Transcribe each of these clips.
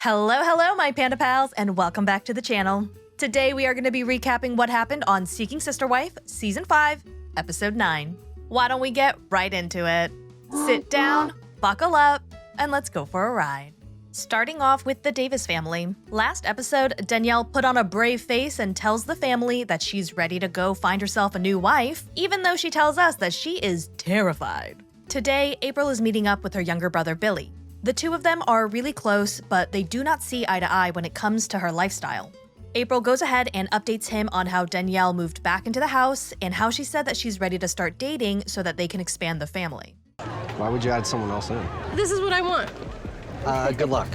Hello, my Panda Pals, and welcome back to the channel. Today, we are going to be recapping what happened on Seeking Sister Wife, Season 5, Episode 9. Why don't we get right into it? Sit down, buckle up, and let's go for a ride. Starting off with the Davis family. Last episode, Danielle put on a brave face and tells the family that she's ready to go find herself a new wife, even though she tells us that she is terrified. Today, April is meeting up with her younger brother, Billy. The two of them are really close, but they do not see eye to eye when it comes to her lifestyle. April goes ahead and updates him on how Danielle moved back into the house and how she said that she's ready to start dating so that they can expand the family. Why would you add someone else in? This is what I want. Good luck.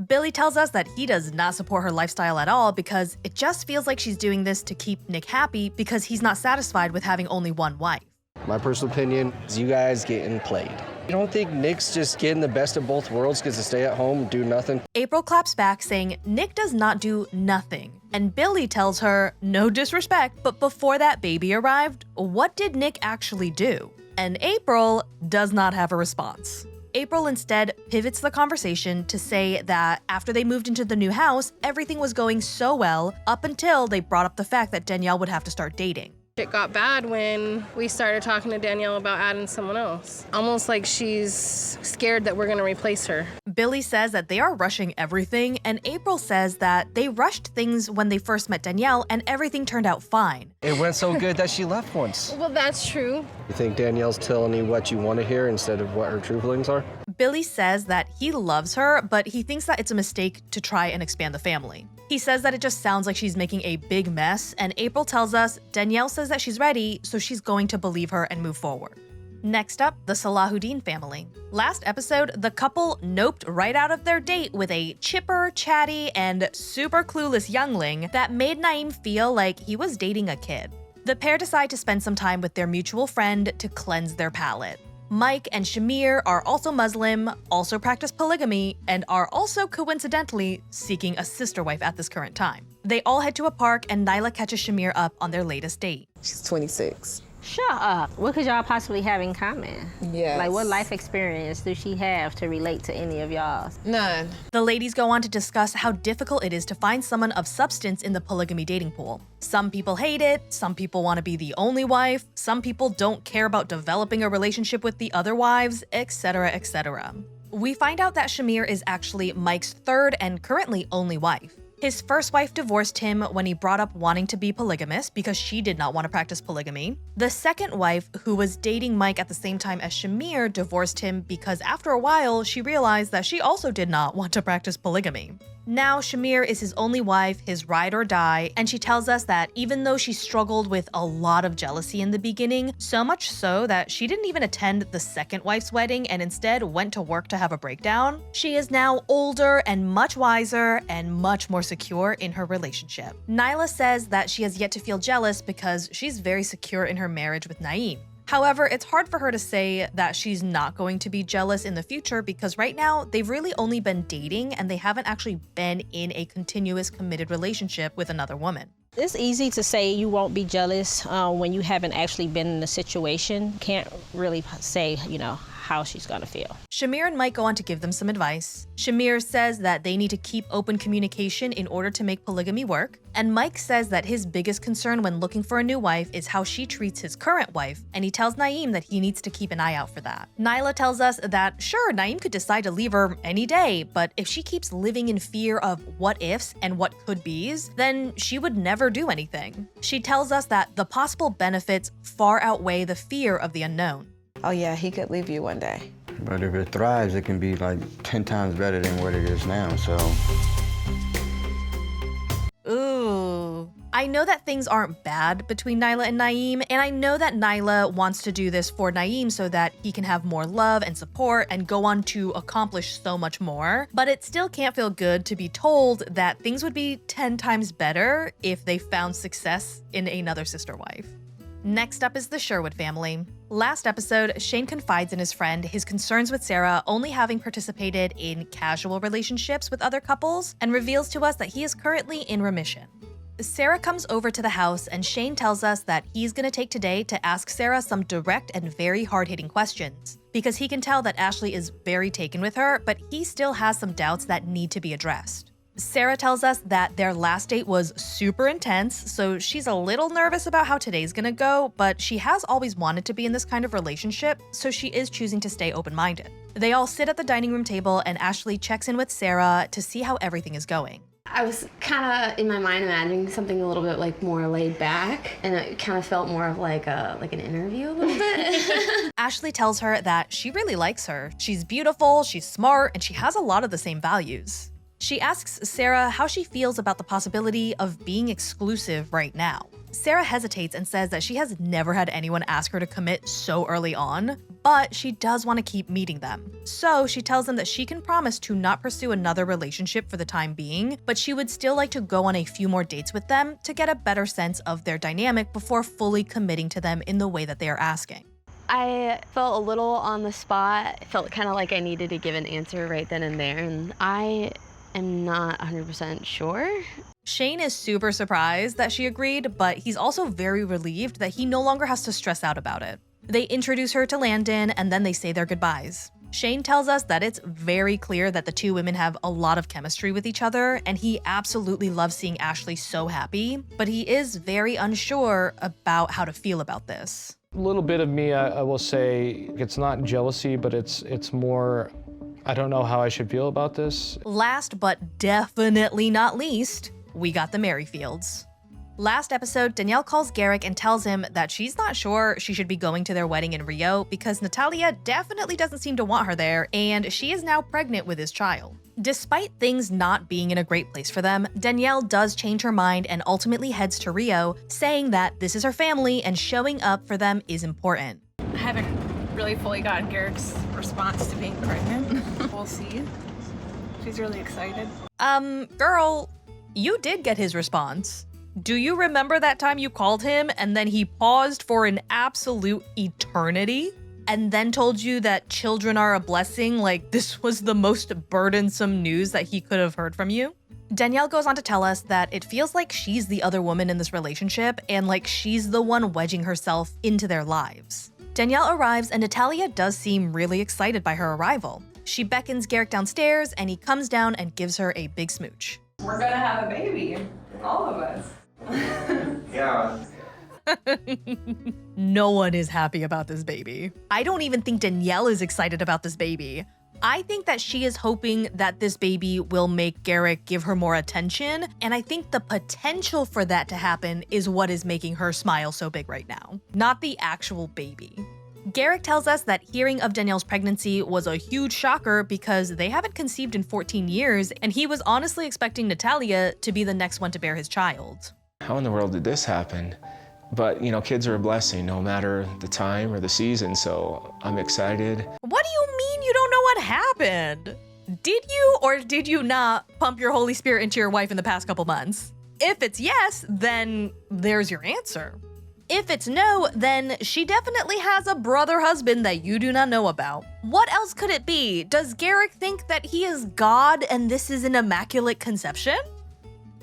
Billy tells us that he does not support her lifestyle at all because it just feels like she's doing this to keep Nick happy because he's not satisfied with having only one wife. My personal opinion is you guys getting played. You don't think Nick's just getting the best of both worlds because to stay at home, do nothing? April claps back saying Nick does not do nothing. And Billy tells her, no disrespect, but before that baby arrived, what did Nick actually do? And April does not have a response. April instead pivots the conversation to say that after they moved into the new house, everything was going so well up until they brought up the fact that Danielle would have to start dating. It got bad when we started talking to Danielle about adding someone else. Almost like she's scared that we're gonna replace her. Billy says that they are rushing everything, and April says that they rushed things when they first met Danielle and everything turned out fine. It went so good that she left once. Well, that's true. You think Danielle's telling you what you want to hear instead of what her true feelings are? Billy says that he loves her, but he thinks that it's a mistake to try and expand the family. He says that it just sounds like she's making a big mess, and April tells us Danielle says that she's ready, so she's going to believe her and move forward. Next up, the Salahuddin family. Last episode, the couple noped right out of their date with a chipper, chatty, and super clueless youngling that made Naeem feel like he was dating a kid. The pair decide to spend some time with their mutual friend to cleanse their palate. Mike and Shamir are also Muslim, also practice polygamy, and are also coincidentally seeking a sister wife at this current time. They all head to a park and Nyla catches Shamir up on their latest date. She's 26. Shut up. What could y'all possibly have in common? Yes. Like, what life experience does she have to relate to any of y'all? None. The ladies go on to discuss how difficult it is to find someone of substance in the polygamy dating pool. Some people hate it, some people want to be the only wife, some people don't care about developing a relationship with the other wives, etc., etc. We find out that Shamir is actually Mike's third and currently only wife. His first wife divorced him when he brought up wanting to be polygamous because she did not want to practice polygamy. The second wife, who was dating Mike at the same time as Shamir, divorced him because after a while, she realized that she also did not want to practice polygamy. Now, Shamir is his only wife, his ride or die, and she tells us that even though she struggled with a lot of jealousy in the beginning, so much so that she didn't even attend the second wife's wedding and instead went to work to have a breakdown, she is now older and much wiser and much more secure in her relationship. Nyla says that she has yet to feel jealous because she's very secure in her marriage with Naeem. However, it's hard for her to say that she's not going to be jealous in the future because right now, they've really only been dating and they haven't actually been in a continuous committed relationship with another woman. It's easy to say you won't be jealous when you haven't actually been in the situation. Can't really say, how she's gonna feel. Shamir and Mike go on to give them some advice. Shamir says that they need to keep open communication in order to make polygamy work, and Mike says that his biggest concern when looking for a new wife is how she treats his current wife, and he tells Naeem that he needs to keep an eye out for that. Nyla tells us that sure, Naeem could decide to leave her any day, but if she keeps living in fear of what ifs and what could be's, then she would never do anything. She tells us that the possible benefits far outweigh the fear of the unknown. Oh yeah, he could leave you one day. But if it thrives, it can be like 10 times better than what it is now, so. Ooh. I know that things aren't bad between Nyla and Naeem, and I know that Nyla wants to do this for Naeem so that he can have more love and support and go on to accomplish so much more, but it still can't feel good to be told that things would be 10 times better if they found success in another sister wife. Next up is the Sherwood family. Last episode, Shane confides in his friend his concerns with Sarah only having participated in casual relationships with other couples and reveals to us that he is currently in remission. Sarah comes over to the house and Shane tells us that he's gonna take today to ask Sarah some direct and very hard-hitting questions. because he can tell that Ashley is very taken with her, but he still has some doubts that need to be addressed. Sarah tells us that their last date was super intense, so she's a little nervous about how today's gonna go, but she has always wanted to be in this kind of relationship, so she is choosing to stay open-minded. They all sit at the dining room table and Ashley checks in with Sarah to see how everything is going. I was kind of in my mind imagining something a little bit like more laid back, and it kind of felt more of like an interview a little bit. Ashley tells her that she really likes her. She's beautiful, she's smart, and she has a lot of the same values. She asks Sarah how she feels about the possibility of being exclusive right now. Sarah hesitates and says that she has never had anyone ask her to commit so early on, but she does want to keep meeting them. So she tells them that she can promise to not pursue another relationship for the time being, but she would still like to go on a few more dates with them to get a better sense of their dynamic before fully committing to them in the way that they are asking. I felt a little on the spot. It felt kind of like I needed to give an answer right then and there, and I am not 100% sure. Shane is super surprised that she agreed, but he's also very relieved that he no longer has to stress out about it. They introduce her to Landon and then they say their goodbyes. Shane tells us that it's very clear that the two women have a lot of chemistry with each other, and he absolutely loves seeing Ashley so happy, but he is very unsure about how to feel about this. A little bit of me, I will say, it's not jealousy, but it's more, I don't know how I should feel about this. Last but definitely not least, we got the Merrifields. Last episode, Danielle calls Garrick and tells him that she's not sure she should be going to their wedding in Rio because Natalia definitely doesn't seem to want her there, and she is now pregnant with his child. Despite things not being in a great place for them, Danielle does change her mind and ultimately heads to Rio, saying that this is her family and showing up for them is important. I haven't really fully gotten Garrick's response to being pregnant. We'll see. She's really excited. Girl, you did get his response. Do you remember that time you called him and then he paused for an absolute eternity and then told you that children are a blessing, like this was the most burdensome news that he could have heard from you? Danielle goes on to tell us that it feels like she's the other woman in this relationship and like she's the one wedging herself into their lives. Danielle arrives and Natalia does seem really excited by her arrival. She beckons Garrick downstairs and he comes down and gives her a big smooch. We're gonna have a baby, all of us. Yeah. No one is happy about this baby. I don't even think Danielle is excited about this baby. I think that she is hoping that this baby will make Garrick give her more attention, and I think the potential for that to happen is what is making her smile so big right now, not the actual baby. Garrick tells us that hearing of Danielle's pregnancy was a huge shocker because they haven't conceived in 14 years, and he was honestly expecting Natalia to be the next one to bear his child. How in the world did this happen? But, you know, kids are a blessing no matter the time or the season, so I'm excited. What do you mean you don't know what happened? Did you or did you not pump your Holy Spirit into your wife in the past couple months? If it's yes, then there's your answer. If it's no, then she definitely has a brother husband that you do not know about. What else could it be? Does Garrick think that he is God and this is an immaculate conception?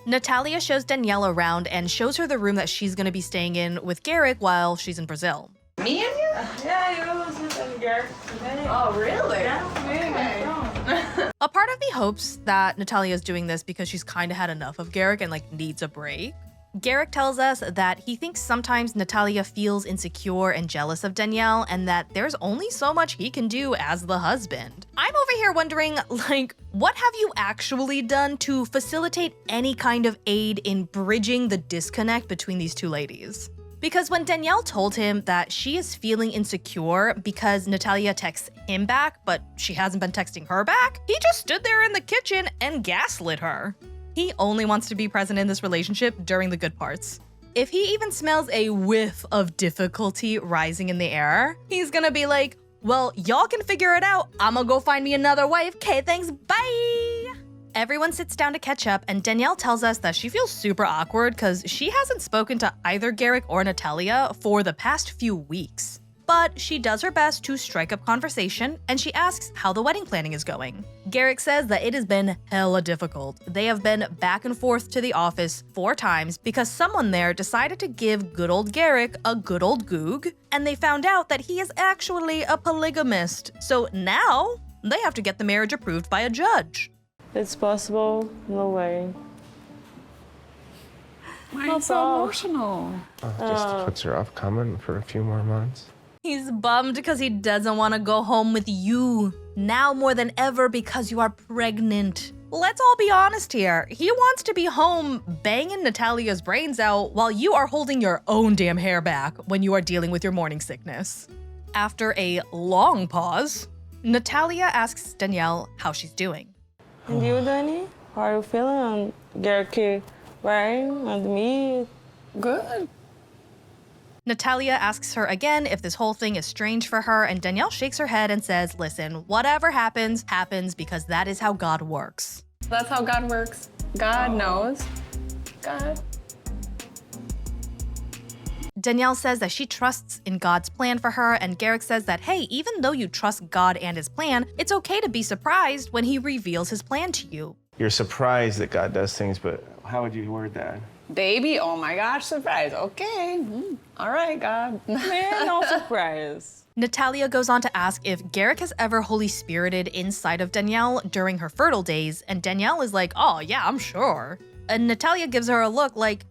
Natalia shows Danielle around and shows her the room that she's gonna be staying in with Garrick while she's in Brazil. Me and you? Yeah, you was with Garrick today. Oh, really? Yeah. A part of me hopes that Natalia is doing this because she's kind of had enough of Garrick and like needs a break. Garrick tells us that he thinks sometimes Natalia feels insecure and jealous of Danielle and that there's only so much he can do as the husband. I'm over here wondering, like, what have you actually done to facilitate any kind of aid in bridging the disconnect between these two ladies? Because when Danielle told him that she is feeling insecure because Natalia texts him back, but she hasn't been texting her back, he just stood there in the kitchen and gaslit her. He only wants to be present in this relationship during the good parts. If he even smells a whiff of difficulty rising in the air, he's gonna be like, well, y'all can figure it out. I'ma go find me another wife. Okay, thanks, bye. Everyone sits down to catch up, and Danielle tells us that she feels super awkward because she hasn't spoken to either Garrick or Natalia for the past few weeks. But she does her best to strike up conversation, and she asks how the wedding planning is going. Garrick says that it has been hella difficult. They have been back and forth to the office 4 times because someone there decided to give good old Garrick a good old goog, and they found out that he is actually a polygamist. So now they have to get the marriage approved by a judge. It's possible, no way. Why are you so emotional? Just puts her off coming for a few more months. He's bummed because he doesn't want to go home with you. Now more than ever because you are pregnant. Let's all be honest here. He wants to be home banging Natalia's brains out while you are holding your own damn hair back when you are dealing with your morning sickness. After a long pause, Natalia asks Danielle how she's doing. And you, Danny? How are you feeling? Garrick, right? And me? Good. Natalia asks her again if this whole thing is strange for her, and Danielle shakes her head and says, listen, whatever happens, happens because that is how God works. That's how God works. God knows. God. Danielle says that she trusts in God's plan for her, and Garrick says that, hey, even though you trust God and his plan, it's okay to be surprised when he reveals his plan to you. You're surprised that God does things, but how would you word that? Baby, oh my gosh, surprise. Okay. All right, God. Man, no surprise. Natalia goes on to ask if Garrick has ever Holy Spirited inside of Danielle during her fertile days, and Danielle is like, oh yeah, I'm sure. And Natalia gives her a look like,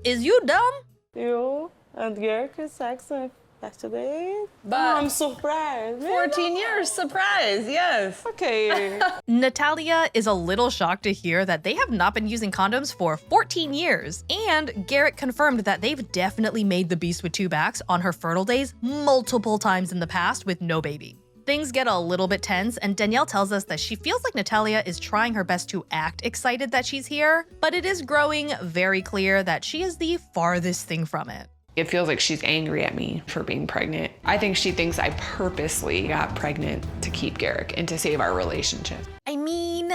is you dumb? You and Garrick is sexy yesterday. But I'm surprised. 14 years, surprise, yes. Okay. Natalia is a little shocked to hear that they have not been using condoms for 14 years, and Garrick confirmed that they've definitely made the beast with 2 backs on her fertile days multiple times in the past with no baby. Things get a little bit tense, and Danielle tells us that she feels like Natalia is trying her best to act excited that she's here, but it is growing very clear that she is the farthest thing from it. It feels like she's angry at me for being pregnant. I think she thinks I purposely got pregnant to keep Garrick and to save our relationship. I mean,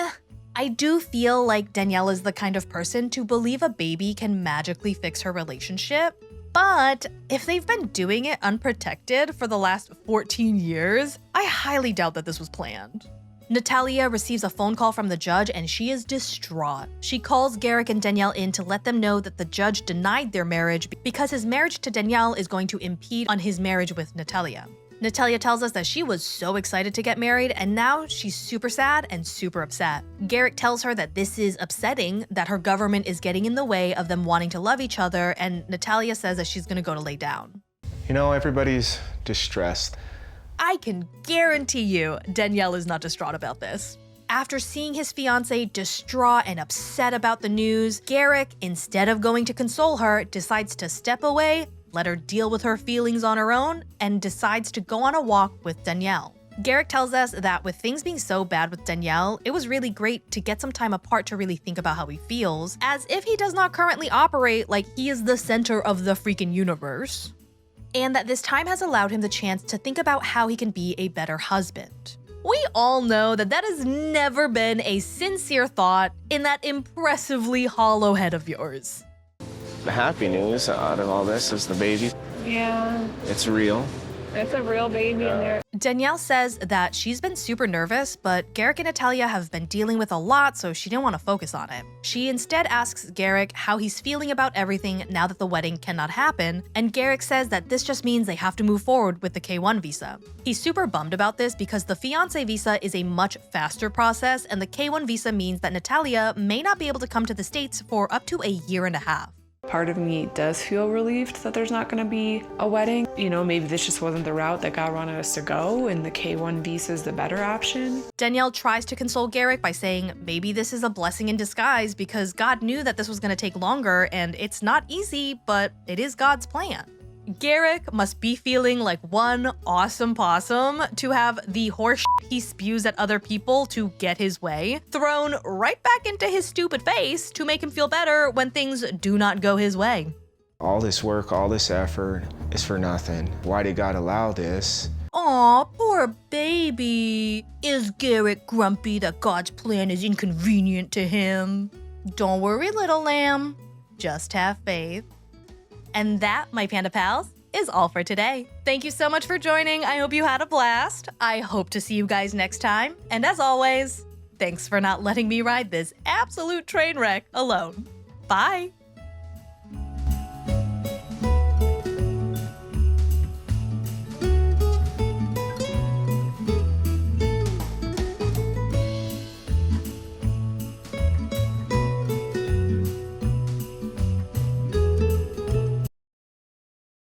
I do feel like Danielle is the kind of person to believe a baby can magically fix her relationship. But if they've been doing it unprotected for the last 14 years, I highly doubt that this was planned. Natalia receives a phone call from the judge and she is distraught. She calls Garrick and Danielle in to let them know that the judge denied their marriage because his marriage to Danielle is going to impede on his marriage with Natalia. Natalia tells us that she was so excited to get married and now she's super sad and super upset. Garrick tells her that this is upsetting, that her government is getting in the way of them wanting to love each other, and Natalia says that she's gonna go to lay down. You know, everybody's distressed. I can guarantee you Danielle is not distraught about this. After seeing his fiancée distraught and upset about the news, Garrick, instead of going to console her, decides to step away, let her deal with her feelings on her own, and decides to go on a walk with Danielle. Garrick tells us that with things being so bad with Danielle, it was really great to get some time apart to really think about how he feels, as if he does not currently operate like he is the center of the freaking universe. And that this time has allowed him the chance to think about how he can be a better husband. We all know that that has never been a sincere thought in that impressively hollow head of yours. The happy news out of all this is the baby. Yeah, It's real. it's a real baby in there. Danielle says that she's been super nervous, but Garrick and Natalia have been dealing with a lot, so she didn't want to focus on it. She instead asks Garrick how he's feeling about everything now that the wedding cannot happen, and Garrick says that this just means they have to move forward with the K1 visa. He's super bummed about this because the fiancé visa is a much faster process, and the K1 visa means that Natalia may not be able to come to the States for up to a year and a half. Part of me does feel relieved that there's not gonna be a wedding. You know, maybe this just wasn't the route that God wanted us to go and the K1 visa is the better option. Danielle tries to console Garrick by saying maybe this is a blessing in disguise because God knew that this was going to take longer and it's not easy, but it is God's plan. Garrick must be feeling like one awesome possum to have the horse he spews at other people to get his way thrown right back into his stupid face to make him feel better when things do not go his way. All this work, all this effort is for nothing. Why did God allow this? Aw, poor baby. Is Garrick grumpy that God's plan is inconvenient to him? Don't worry, little lamb. Just have faith. And that, my Panda Pals, is all for today. Thank you so much for joining. I hope you had a blast. I hope to see you guys next time. And as always, thanks for not letting me ride this absolute train wreck alone. Bye.